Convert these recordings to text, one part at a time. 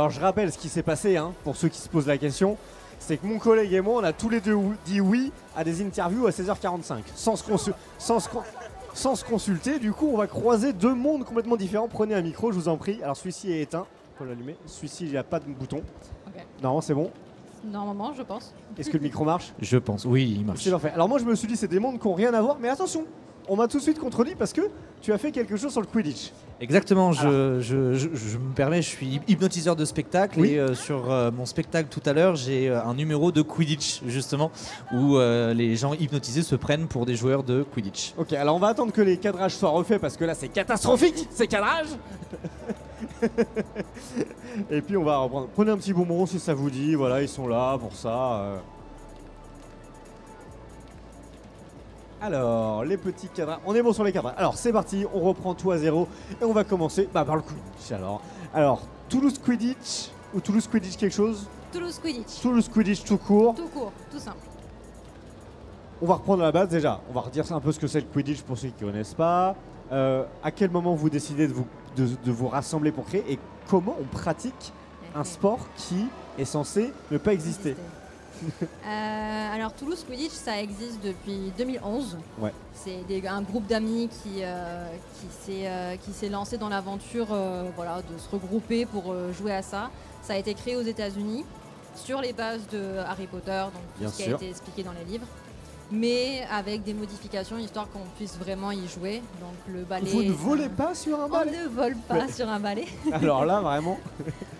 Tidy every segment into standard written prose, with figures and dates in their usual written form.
Alors je rappelle ce qui s'est passé, hein, pour ceux qui se posent la question. C'est que mon collègue et moi, on a tous les deux dit oui à des interviews à 16h45, sans se consulter. Du coup, on va croiser deux mondes complètement différents. Prenez un micro, je vous en prie. Alors celui-ci est éteint, il faut l'allumer. Celui-ci, il n'y a pas de bouton. Okay. Normalement, c'est bon. Normalement, je pense. Est-ce que le micro marche? Je pense, oui, il marche. C'est parfait. Alors moi, je me suis dit, c'est des mondes qui n'ont rien à voir. Mais attention, on m'a tout de suite contredit parce que tu as fait quelque chose sur le Quidditch. Exactement, je me permets, je suis hypnotiseur de spectacle et sur mon spectacle tout à l'heure, j'ai un numéro de Quidditch justement où les gens hypnotisés se prennent pour des joueurs de Quidditch. Ok, alors on va attendre que les cadrages soient refaits parce que là c'est catastrophique ces cadrages. Et puis on va reprendre. Prenez un petit bonbon si ça vous dit, voilà, ils sont là pour ça. Alors, les petits cadrans. On est bon sur les cadrans. Alors, c'est parti, on reprend tout à zéro et on va commencer par le Quidditch. Alors, Toulouse Quidditch ou Toulouse Quidditch quelque chose? Toulouse Quidditch. Toulouse Quidditch tout court. Tout court, tout simple. On va reprendre la base déjà. On va redire un peu ce que c'est le Quidditch pour ceux qui ne connaissent pas. À quel moment vous décidez de vous rassembler pour créer et comment on pratique un sport qui est censé ne pas exister? Alors Toulouse Quidditch, ça existe depuis 2011. Ouais. C'est un groupe d'amis qui s'est lancé dans l'aventure de se regrouper pour jouer à ça. Ça a été créé aux États-Unis sur les bases de Harry Potter, donc tout ce qui a été expliqué dans les livres, mais avec des modifications histoire qu'on puisse vraiment y jouer. Donc le balai. Vous ne volez pas sur un balai? On ne vole pas sur un balai. Alors là, vraiment.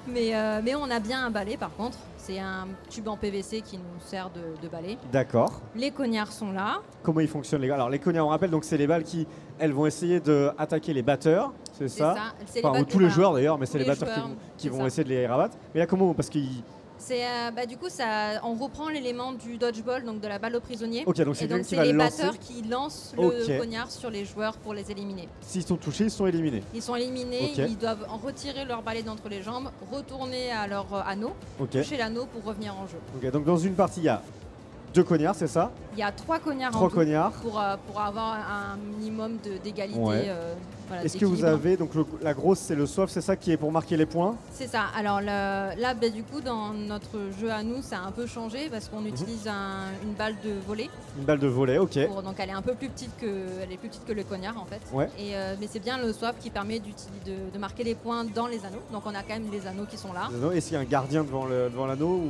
mais on a bien un balai par contre. C'est un tube en PVC qui nous sert de balai. D'accord. Les cognards sont là. Comment ils fonctionnent les gars? Alors les cognards, on rappelle, donc c'est les balles qui, elles vont essayer d'attaquer les batteurs, c'est ça? C'est enfin, tous les joueurs d'ailleurs, mais c'est les batteurs qui vont essayer de les rabattre. Mais là, comment? Parce qu'ils... Du coup, on reprend l'élément du dodgeball, donc de la balle aux prisonniers. Ok, donc c'est les batteurs qui lancent le cognard sur les joueurs pour les éliminer. S'ils sont touchés, ils sont éliminés. Ils sont éliminés, ils doivent en retirer leur balai d'entre les jambes, retourner à leur anneau, toucher l'anneau pour revenir en jeu. Ok, donc dans une partie, il y a 2 cognards, c'est ça? Il y a 3 cognards en tout pour avoir un minimum d'égalité. Ouais. Est-ce que vous avez, donc la grosse c'est le soif, c'est ça qui est pour marquer les points? C'est ça. Alors là, du coup, dans notre jeu à nous, ça a un peu changé parce qu'on utilise une balle de volley. Une balle de volley, ok. Donc elle est un peu plus petite que le cognard en fait. Ouais. Mais c'est bien le soif qui permet de marquer les points dans les anneaux. Donc on a quand même les anneaux qui sont là. Est-ce qu'il y a un gardien devant l'anneau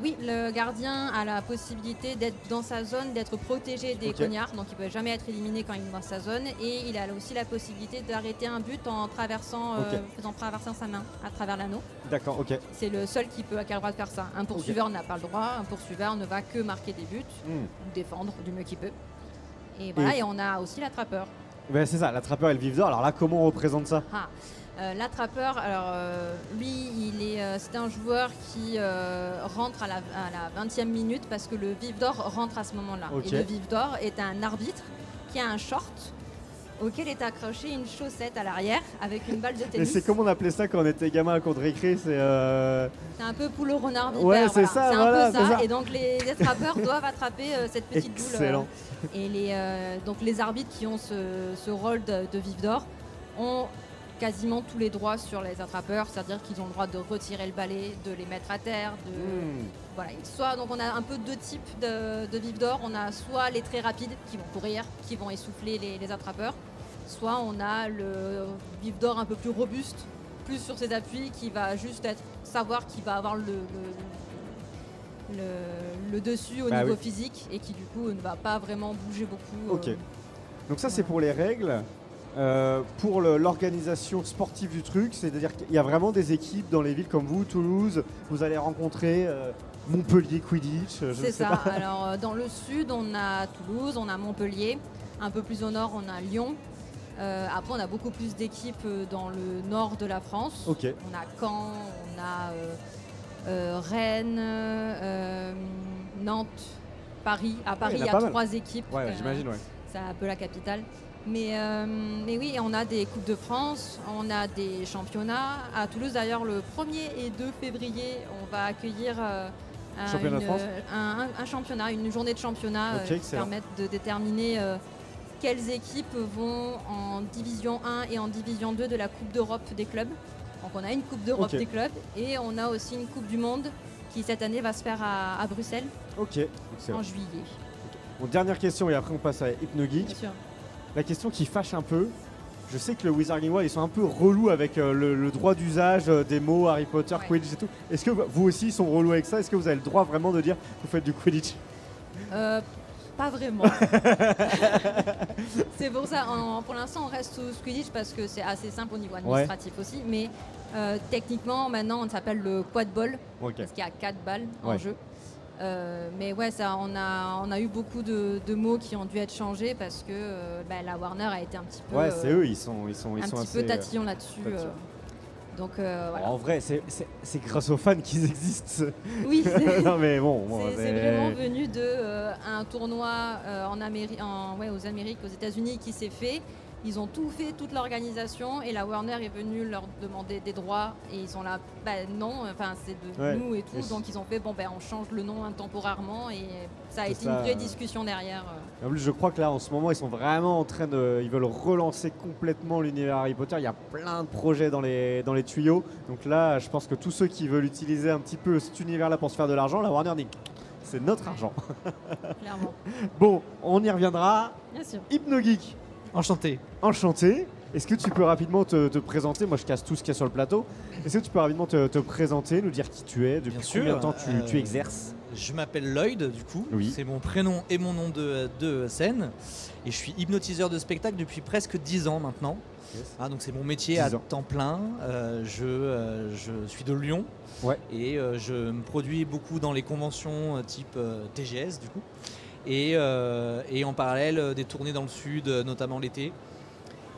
Oui, le gardien a la possibilité d'être dans sa zone, d'être protégé des cognards. Donc il ne peut jamais être éliminé quand il est dans sa zone. Et il a aussi la possibilité d'arrêter un but en faisant traverser sa main à travers l'anneau. D'accord, ok. C'est le seul qui a le droit de faire ça. Un poursuiveur n'a pas le droit. Un poursuiveur ne va que marquer des buts, ou défendre du mieux qu'il peut. Et voilà, et on a aussi l'attrapeur. Ben c'est ça, l'attrapeur et le vif-d'or. Alors là, comment on représente ça? L'attrapeur, alors lui, c'est un joueur qui rentre à la 20e minute parce que le vif-d'or rentre à ce moment-là. Et le vif-d'or est un arbitre qui a un short auquel est accroché une chaussette à l'arrière avec une balle de tennis. Mais c'est comme on appelait ça quand on était gamin à cour de récré, c'est un peu poule au renard vipère. Ouais, c'est ça, c'est voilà, un peu ça. Et donc les attrapeurs doivent attraper cette petite boule. Excellent. Et donc les arbitres qui ont ce rôle de vif-d'or ont quasiment tous les droits sur les attrapeurs, c'est-à-dire qu'ils ont le droit de retirer le balai, de les mettre à terre, voilà. Soit donc on a un peu deux types de vif d'or. On a soit les très rapides qui vont courir, qui vont essouffler les attrapeurs, soit on a le vif d'or un peu plus robuste, plus sur ses appuis, qui va juste savoir qu'il va avoir le dessus au niveau physique et qui du coup ne va pas vraiment bouger beaucoup. Ok. Donc ça c'est pour les règles. Pour l'organisation sportive du truc, c'est-à-dire qu'il y a vraiment des équipes dans les villes comme vous, Toulouse, vous allez rencontrer Montpellier Quidditch. C'est ça. Alors dans le sud, on a Toulouse, on a Montpellier. Un peu plus au nord, on a Lyon. Après, on a beaucoup plus d'équipes dans le nord de la France. Okay. On a Caen, on a Rennes, Nantes, Paris. À Paris, il y a 3 équipes. Ouais, j'imagine, c'est un peu la capitale. Mais oui, on a des Coupes de France, on a des championnats. À Toulouse, d'ailleurs, le 1er et 2 février, on va accueillir un championnat, une journée de championnat qui permettent de déterminer quelles équipes vont en Division 1 et en Division 2 de la Coupe d'Europe des clubs. Donc on a une Coupe d'Europe Ok. des clubs et on a aussi une Coupe du Monde qui cette année va se faire à Bruxelles Ok, excellent. en juillet. Bon, dernière question et après on passe à HypnoGeek. Bien sûr. La question qui fâche un peu, je sais que le Wizarding World ils sont un peu relous avec le droit d'usage des mots Harry Potter, Ouais. Quidditch et tout. Est-ce que vous aussi ils sont relous avec ça? Est-ce que vous avez le droit vraiment de dire que vous faites du Quidditch? Pas vraiment. C'est pour ça, pour l'instant, on reste sous Quidditch parce que c'est assez simple au niveau administratif aussi. Mais techniquement, maintenant, on s'appelle le quad ball Ok. parce qu'il y a 4 balles en Ouais. jeu. Mais ouais, ça, on a eu beaucoup de mots qui ont dû être changés parce que la Warner a été un petit peu, Ouais, c'est eux, ils sont un petit assez. peu tatillons là-dessus. tatillons. Donc voilà. En vrai, c'est grâce aux fans qu'ils existent. Oui, c'est Non mais bon, c'est vraiment venu de un tournoi aux Amériques, aux États-Unis qui s'est fait. Ils ont tout fait, toute l'organisation, et la Warner est venue leur demander des droits et ils sont là, non, enfin c'est de Ouais. nous et tout, Yes. donc ils ont fait on change le nom temporairement et ça a C'est été ça, une vraie discussion derrière. En plus, je crois que là, en ce moment, ils sont vraiment en train de. Ils veulent relancer complètement l'univers Harry Potter. Il y a plein de projets dans les tuyaux. Donc là, je pense que tous ceux qui veulent utiliser un petit peu cet univers-là pour se faire de l'argent, la Warner dit c'est notre argent. Clairement, Bon, on y reviendra. bien sûr. HypnoGeek, Enchanté. enchanté. Est-ce que tu peux rapidement te présenter? Moi, je casse tout ce qu'il y a sur le plateau. Est-ce que tu peux rapidement te présenter, nous dire qui tu es, depuis Bien combien sûr, de temps tu exerces? Je m'appelle Lloyd, du coup. Oui. C'est mon prénom et mon nom de scène. Et je suis hypnotiseur de spectacle depuis presque 10 ans maintenant. Ah, donc c'est mon métier à 10 ans. temps plein. Je suis de Lyon. Ouais. Et je me produis beaucoup dans les conventions type TGS, du coup. Et en parallèle, des tournées dans le sud, notamment l'été.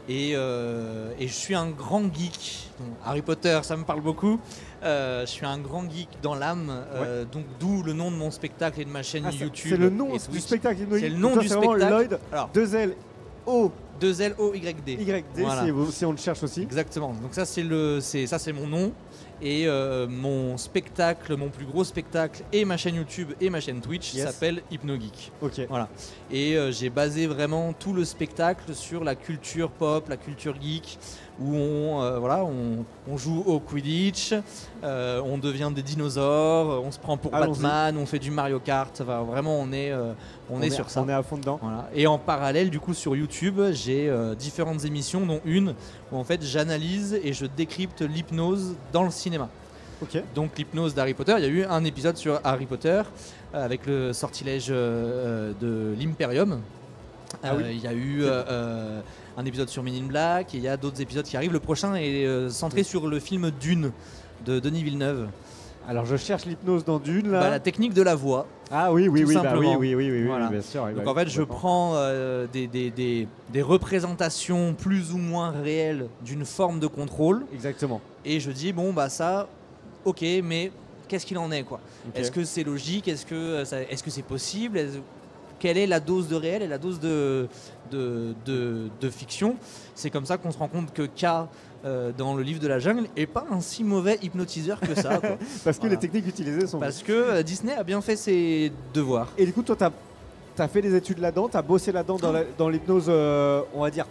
Et je suis un grand geek. Donc, Harry Potter, ça me parle beaucoup. Je suis un grand geek dans l'âme, donc d'où le nom de mon spectacle et de ma chaîne Ah, YouTube. c'est le nom et du Twitch. spectacle HypnoGeek. C'est le nom Donc toi, du c'est vraiment spectacle. Lloyd, Alors, 2 L-O-Y-D, 2LOYD. Voilà. si on le cherche aussi. Exactement. Donc ça c'est mon nom et mon spectacle, mon plus gros spectacle et ma chaîne YouTube et ma chaîne Twitch Yes. s'appelle HypnoGeek. Ok. Voilà. Et j'ai basé vraiment tout le spectacle sur la culture pop, la culture geek, où on joue au Quidditch, on devient des dinosaures, on se prend pour Allons-y. Batman, on fait du Mario Kart. Enfin, vraiment, on est sur ça. On est à fond dedans. Voilà. Et en parallèle, du coup, sur YouTube, j'ai différentes émissions, dont une où en fait j'analyse et je décrypte l'hypnose dans le cinéma. Ok. Donc l'hypnose d'Harry Potter, il y a eu un épisode sur Harry Potter avec le sortilège de l'Imperium. Ah oui. Il y a eu un épisode sur Men in Black et il y a d'autres épisodes qui arrivent. Le prochain est centré sur le film Dune de Denis Villeneuve. Alors je cherche l'hypnose dans Dune là. La technique de la voix. Ah oui, oui, tout oui, simplement. oui, Voilà. bien sûr. oui, Donc bah en oui, fait, je complètement. prends des représentations plus ou moins réelles d'une forme de contrôle Exactement. et je dis bon bah ça, ok, mais qu'est-ce qu'il en est quoi? Ok. Est-ce que c'est logique? Est-ce que c'est possible? Quelle est la dose de réel et la dose de fiction? C'est comme ça qu'on se rend compte que K dans le livre de la jungle est pas un si mauvais hypnotiseur que ça, quoi. Parce que Voilà. les techniques utilisées sont. Parce que Disney a bien fait ses devoirs. Et du coup, toi, t'as fait des études là-dedans, t'as bossé là-dedans dans l'hypnose, on va dire,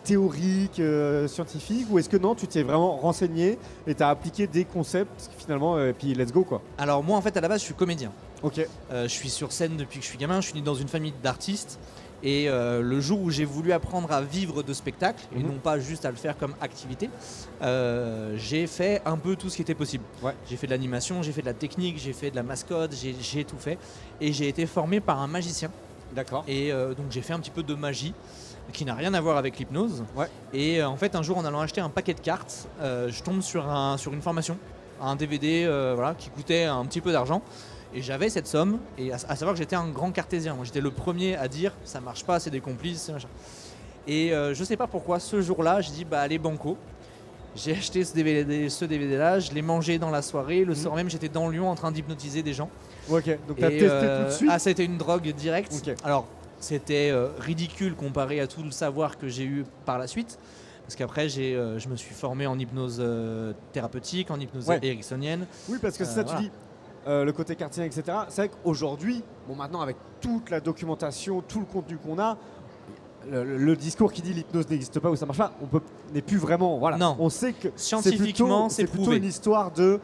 théorique, scientifique, ou est-ce que non, tu t'es vraiment renseigné et t'as appliqué des concepts finalement, et puis let's go quoi. Alors moi en fait à la base je suis comédien. Ok. Je suis sur scène depuis que je suis gamin, je suis né dans une famille d'artistes et le jour où j'ai voulu apprendre à vivre de spectacle et Mhm. non pas juste à le faire comme activité, j'ai fait un peu tout ce qui était possible. Ouais. J'ai fait de l'animation, j'ai fait de la technique, j'ai fait de la mascotte, j'ai tout fait et j'ai été formé par un magicien D'accord. et donc j'ai fait un petit peu de magie qui n'a rien à voir avec l'hypnose. Ouais. Et en fait un jour en allant acheter un paquet de cartes, je tombe sur une formation, un DVD qui coûtait un petit peu d'argent. Et j'avais cette somme, et à savoir que j'étais un grand cartésien. Moi, j'étais le premier à dire ça marche pas, c'est des complices, c'est machin. Et je sais pas pourquoi, ce jour-là, j'ai dit bah allez banco. J'ai acheté ce DVD-là, je l'ai mangé dans la soirée. Le soir même, j'étais dans Lyon en train d'hypnotiser des gens. Ok. Donc t'as Et, testé tout de suite. Ah, c'était une drogue directe. Ok. Alors, c'était ridicule comparé à tout le savoir que j'ai eu par la suite. Parce qu'après, je me suis formé en hypnose thérapeutique, en hypnose Ouais. ericksonienne. Oui, parce que c'est ça, voilà. tu dis. Le côté cartésien, etc. C'est vrai qu'aujourd'hui, bon, maintenant avec toute la documentation, tout le contenu qu'on a, le discours qui dit l'hypnose n'existe pas ou ça marche pas, n'est plus vraiment. Voilà. Non. On sait que Scientifiquement, c'est plutôt prouvé. une histoire de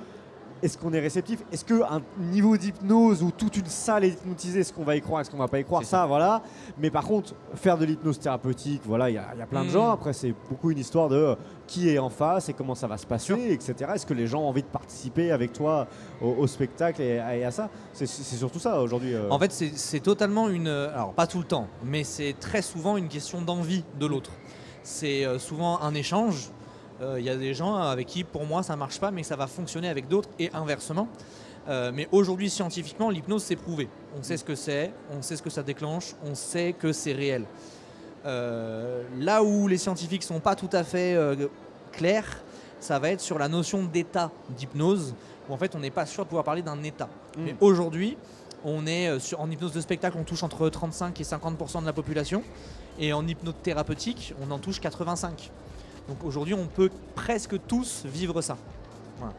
est-ce qu'on est réceptif, est-ce qu'un niveau d'hypnose ou toute une salle est hypnotisée, est-ce qu'on va y croire, est-ce qu'on va pas y croire, C'est ça, voilà. Mais par contre, faire de l'hypnose thérapeutique, voilà, il y a plein de gens. Après, c'est beaucoup une histoire de qui est en face et comment ça va se passer, etc. Est-ce que les gens ont envie de participer avec toi au spectacle et à ça. C'est surtout ça aujourd'hui. En fait, c'est totalement une. Alors, pas tout le temps, mais c'est très souvent une question d'envie de l'autre. C'est souvent un échange. Il y a des gens avec qui, pour moi, ça marche pas, mais ça va fonctionner avec d'autres et inversement. Mais aujourd'hui, scientifiquement, l'hypnose, c'est prouvé. On sait ce que c'est, on sait ce que ça déclenche, on sait que c'est réel. Là où les scientifiques sont pas tout à fait clairs, ça va être sur la notion d'état d'hypnose, où en fait, on n'est pas sûr de pouvoir parler d'un état. Mais aujourd'hui, on est en hypnose de spectacle, on touche entre 35 et 50% de la population, et en hypnothérapeutique, on en touche 85%. Donc aujourd'hui, on peut presque tous vivre ça. Voilà.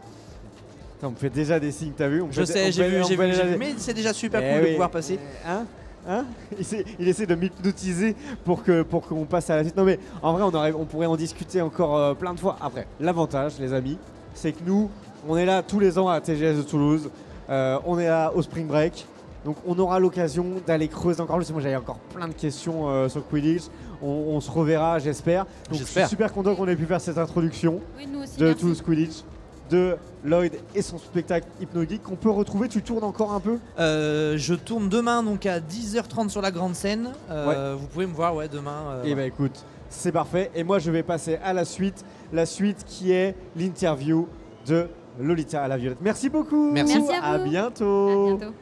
On me fait déjà des signes, t'as vu? Je sais, j'ai vu, mais c'est déjà super cool de pouvoir passer. Hein il essaie de m'hypnotiser pour qu'on passe à la suite. Non mais en vrai, on pourrait en discuter encore plein de fois. Après, l'avantage, les amis, c'est que nous, on est là tous les ans à TGS de Toulouse. On est là au Spring Break. Donc on aura l'occasion d'aller creuser encore plus. Moi j'avais encore plein de questions sur Quidditch. On se reverra, j'espère. Donc je suis super content qu'on ait pu faire cette introduction de Toulouse Quidditch, de Lloyd et son spectacle Hypnogeek qu'on peut retrouver. Tu tournes encore un peu? Je tourne demain donc à 10h30 sur la grande scène. Vous pouvez me voir demain. Et bah écoute, c'est parfait. Et moi je vais passer à la suite qui est l'interview de Lolita à la Violette. Merci beaucoup. Merci à bientôt. bientôt.